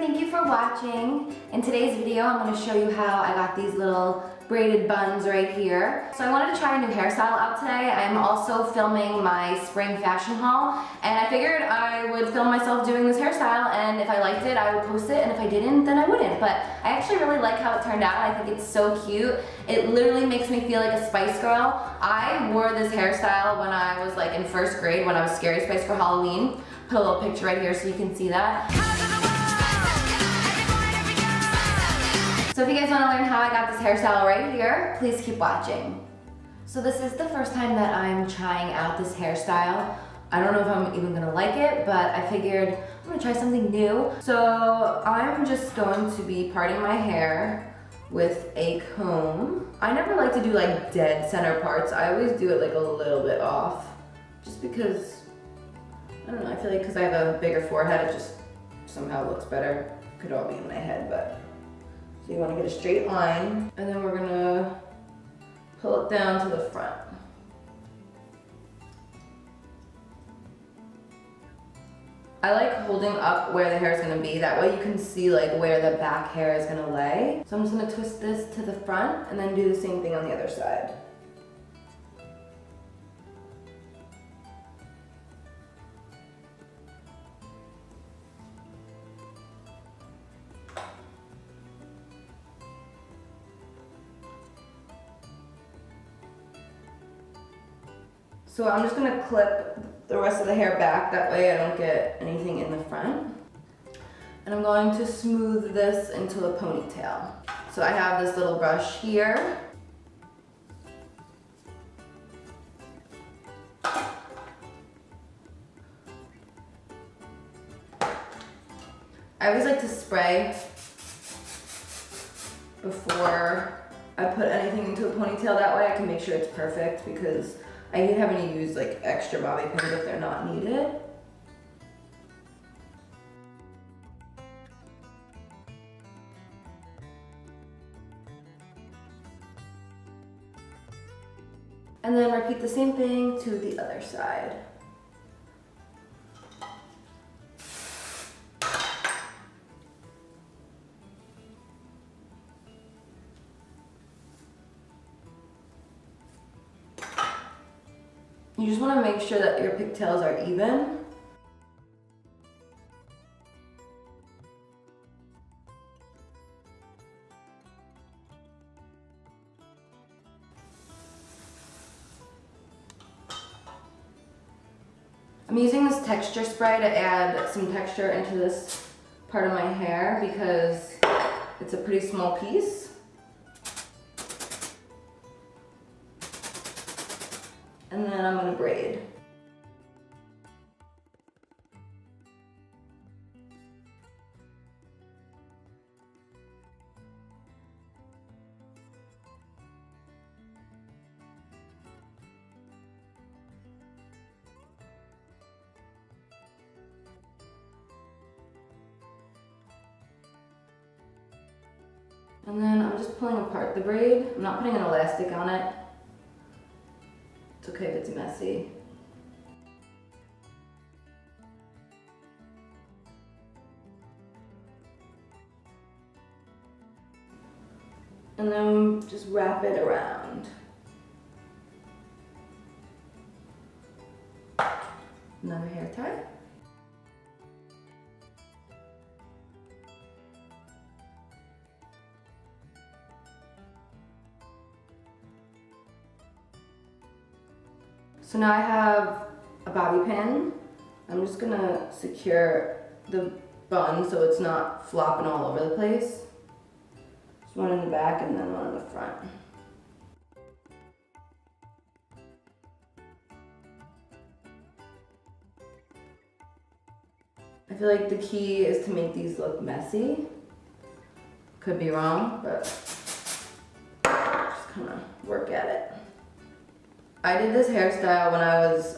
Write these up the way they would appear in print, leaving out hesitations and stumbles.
thank you for watching. In today's video, I'm going to show you how I got these little braided buns right here. So I wanted to try a new hairstyle out today. I'm also filming my spring fashion haul, and I figured I would film myself doing this hairstyle, and if I liked it, I would post it, and if I didn't, then I wouldn't. But I actually really like how it turned out. I think it's so cute. It literally makes me feel like a Spice Girl. I wore this hairstyle when I was like in first grade, when I was Scary Spice for Halloween. Put a little picture right here so you can see that. So if you guys want to learn how I got this hairstyle right here, please keep watching. So this is the first time that I'm trying out this hairstyle. I don't know if I'm even gonna like it, but I figured I'm gonna try something new. So I'm just going to be parting my hair with a comb. I never like to do like dead center parts. I always do it like a little bit off, just because, I don't know, I feel like because I have a bigger forehead, it just somehow looks better. Could all be in my head, but. So you want to get a straight line, and then we're gonna pull it down to the front. I like holding up where the hair is gonna be. That way you can see like where the back hair is gonna lay. So I'm just gonna twist this to the front and then do the same thing on the other side. So I'm just gonna clip the rest of the hair back, that way I don't get anything in the front. And I'm going to smooth this into a ponytail. So I have this little brush here. I always like to spray before I put anything into a ponytail, that way I can make sure it's perfect, because I hate having to use like extra bobby pins if they're not needed. And then repeat the same thing to the other side. You just want to make sure that your pigtails are even. I'm using this texture spray to add some texture into this part of my hair because it's a pretty small piece. And then I'm gonna braid. And then I'm just pulling apart the braid. I'm not putting an elastic on it. It's okay if it's messy. And then just wrap it around. Another hair tie. So now I have a bobby pin. I'm just gonna secure the bun so it's not flopping all over the place. Just one in the back and then one in the front. I feel like the key is to make these look messy. Could be wrong, but just kind of work at it. I did this hairstyle when I was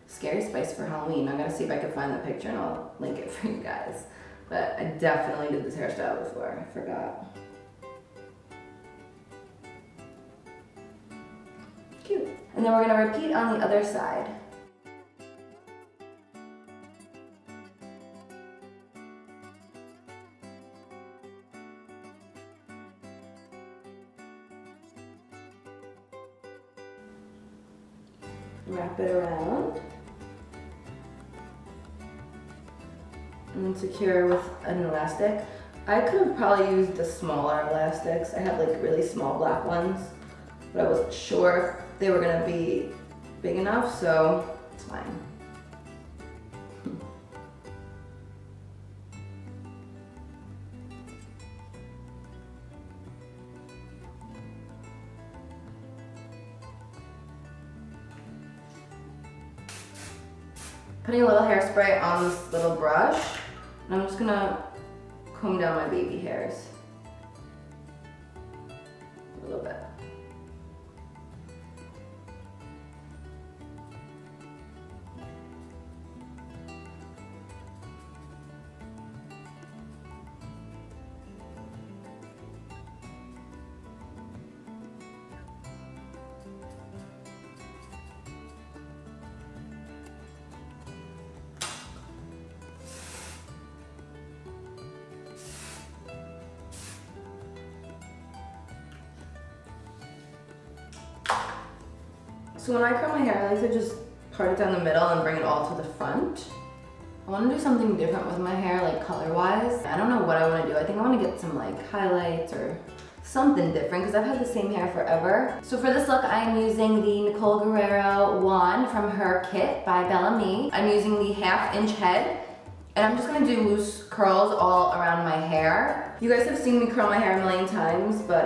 Scary Spice for Halloween. I'm gonna see if I can find the picture and I'll link it for you guys. But I definitely did this hairstyle before, I forgot. Cute. And then we're gonna repeat on the other side. Wrap it around. And then secure with an elastic. I could have probably used the smaller elastics. I have like really small black ones, but I wasn't sure if they were gonna be big enough, so it's fine. Putting a little hairspray on this little brush, and I'm just gonna comb down my baby hairs a little bit. So when I curl my hair, I like to just part it down the middle and bring it all to the front. I want to do something different with my hair, like color-wise. I don't know what I want to do. I think I want to get some like highlights or something different because I've had the same hair forever. So for this look, I'm using the Nicole Guerrero wand from her kit by Bellamy. I'm using the 1/2 inch head. And I'm just gonna do loose curls all around my hair. You guys have seen me curl my hair a million times, but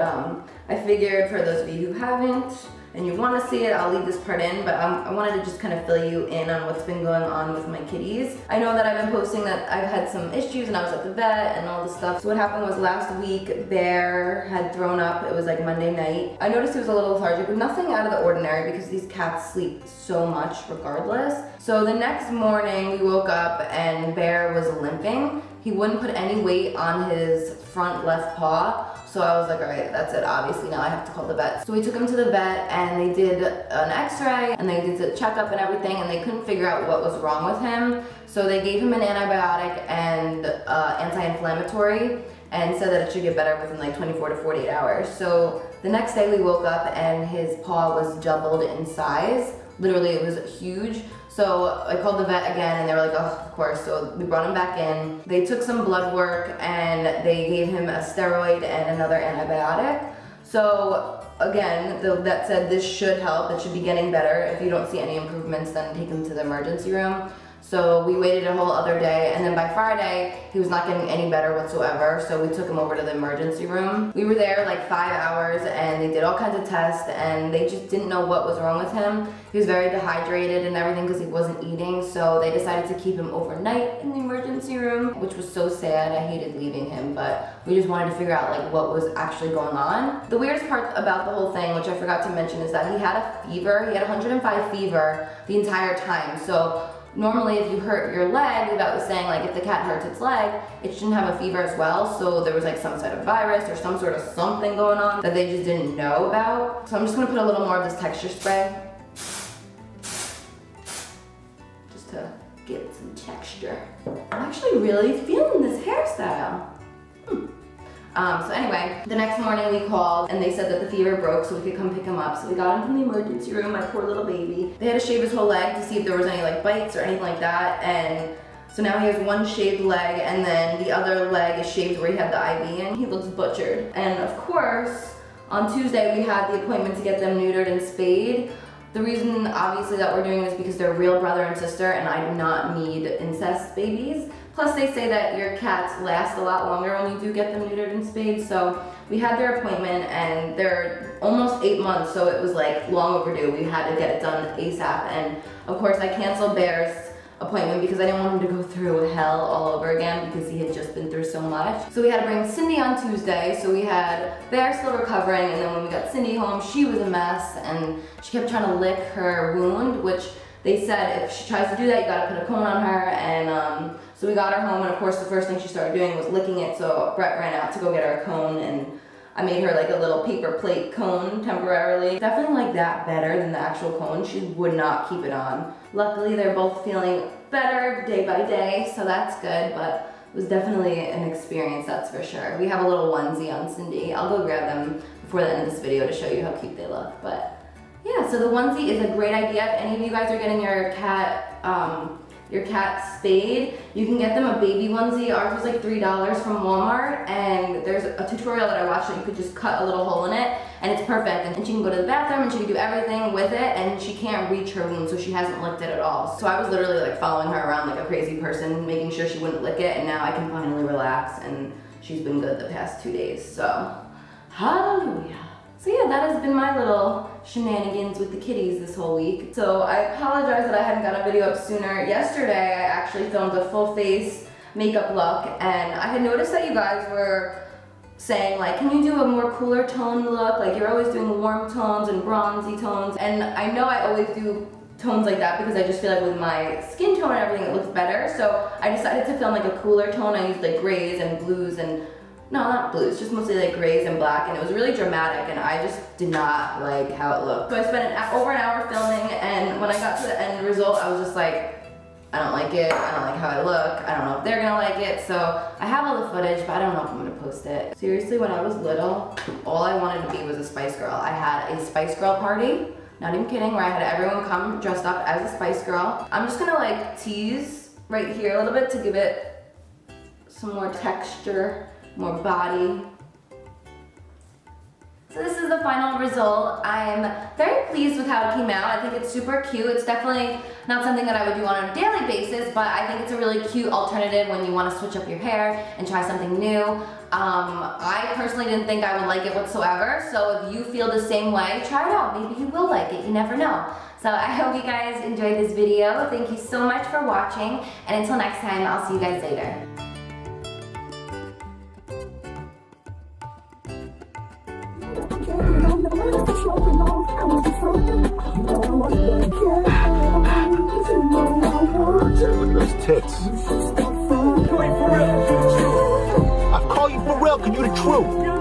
I figured for those of you who haven't, and you want to see it, I'll leave this part in, but I wanted to just kind of fill you in on what's been going on with my kitties. I know that I've been posting that I've had some issues and I was at the vet and all this stuff. So what happened was last week, Bear had thrown up. It was like Monday night. I noticed he was a little lethargic, but nothing out of the ordinary because these cats sleep so much regardless. So the next morning we woke up and Bear was limping. He wouldn't put any weight on his front left paw. So I was like, all right, that's it. Obviously now I have to call the vet. So we took him to the vet and they did an x-ray and they did the checkup and everything and they couldn't figure out what was wrong with him. So they gave him an antibiotic and anti-inflammatory and said that it should get better within like 24 to 48 hours. So the next day we woke up and his paw was doubled in size. Literally it was huge. So I called the vet again and they were like, oh, of course. So we brought him back in. They took some blood work and they gave him a steroid and another antibiotic. So again, the vet said this should help. It should be getting better. If you don't see any improvements, then take him to the emergency room. So we waited a whole other day, and then by Friday, he was not getting any better whatsoever, so we took him over to the emergency room. We were there like 5 hours, and they did all kinds of tests, and they just didn't know what was wrong with him. He was very dehydrated and everything because he wasn't eating, so they decided to keep him overnight in the emergency room, which was so sad. I hated leaving him, but we just wanted to figure out like what was actually going on. The weirdest part about the whole thing, which I forgot to mention, is that he had a fever. He had 105 fever the entire time, so normally if you hurt your leg, that was saying like if the cat hurts its leg, it shouldn't have a fever as well. So there was like some sort of virus or some sort of something going on that they just didn't know about. So I'm just gonna put a little more of this texture spray. Just to get some texture. I'm actually really feeling this hairstyle. So anyway, the next morning we called and they said that the fever broke so we could come pick him up. So we got him from the emergency room, my poor little baby. They had to shave his whole leg to see if there was any like bites or anything like that. And so now he has one shaved leg and then the other leg is shaved where he had the IV in. He looks butchered. And of course, on Tuesday we had the appointment to get them neutered and spayed. The reason obviously that we're doing this because they're real brother and sister and I do not need incest babies. Plus they say that your cats last a lot longer when you do get them neutered and spayed. So we had their appointment and they're almost 8 months, so it was like long overdue. We had to get it done ASAP. And of course I canceled Bear's appointment because I didn't want him to go through hell all over again because he had just been through so much. So we had to bring Cindy on Tuesday. So we had Bear still recovering, and then when we got Cindy home, she was a mess and she kept trying to lick her wound, which they said if she tries to do that, you gotta put a cone on her. And so we got her home, and of course the first thing she started doing was licking it, so Brett ran out to go get her a cone, and I made her like a little paper plate cone temporarily. Definitely like that better than the actual cone. She would not keep it on. Luckily they're both feeling better day by day, so that's good, but it was definitely an experience, that's for sure. We have a little onesie on Cindy. I'll go grab them before the end of this video to show you how cute they look, but yeah, so the onesie is a great idea. If any of you guys are getting your cat spayed, you can get them a baby onesie. Ours was like $3 from Walmart, and there's a tutorial that I watched that you could just cut a little hole in it, and it's perfect. And she can go to the bathroom and she can do everything with it, and she can't reach her wound, so she hasn't licked it at all. So I was literally like following her around like a crazy person, making sure she wouldn't lick it, and now I can finally relax, and she's been good the past 2 days, so hallelujah. So yeah, that has been my little shenanigans with the kitties this whole week. So I apologize that I hadn't got a video up sooner. Yesterday, I actually filmed a full face makeup look, and I had noticed that you guys were saying like, can you do a more cooler tone look? Like you're always doing warm tones and bronzy tones. And I know I always do tones like that because I just feel like with my skin tone and everything, it looks better. So I decided to film like a cooler tone. I used like grays and blues and no, not blues, just mostly like grays and black, and it was really dramatic, and I just did not like how it looked. So I spent over an hour filming, and when I got to the end result, I was just like, I don't like it, I don't like how I look, I don't know if they're gonna like it, so I have all the footage, but I don't know if I'm gonna post it. Seriously, when I was little, all I wanted to be was a Spice Girl. I had a Spice Girl party, not even kidding, where I had everyone come dressed up as a Spice Girl. I'm just gonna like tease right here a little bit to give it some more texture, more body. So this is the final result. I'm very pleased with how it came out. I think it's super cute. It's definitely not something that I would do on a daily basis, but I think it's a really cute alternative when you want to switch up your hair and try something new. I personally didn't think I would like it whatsoever, so if you feel the same way, try it out. Maybe you will like it, you never know. So I hope you guys enjoyed this video. Thank you so much for watching, and until next time, I'll see you guys later. Those tits. I call you for real, 'cause you the truth.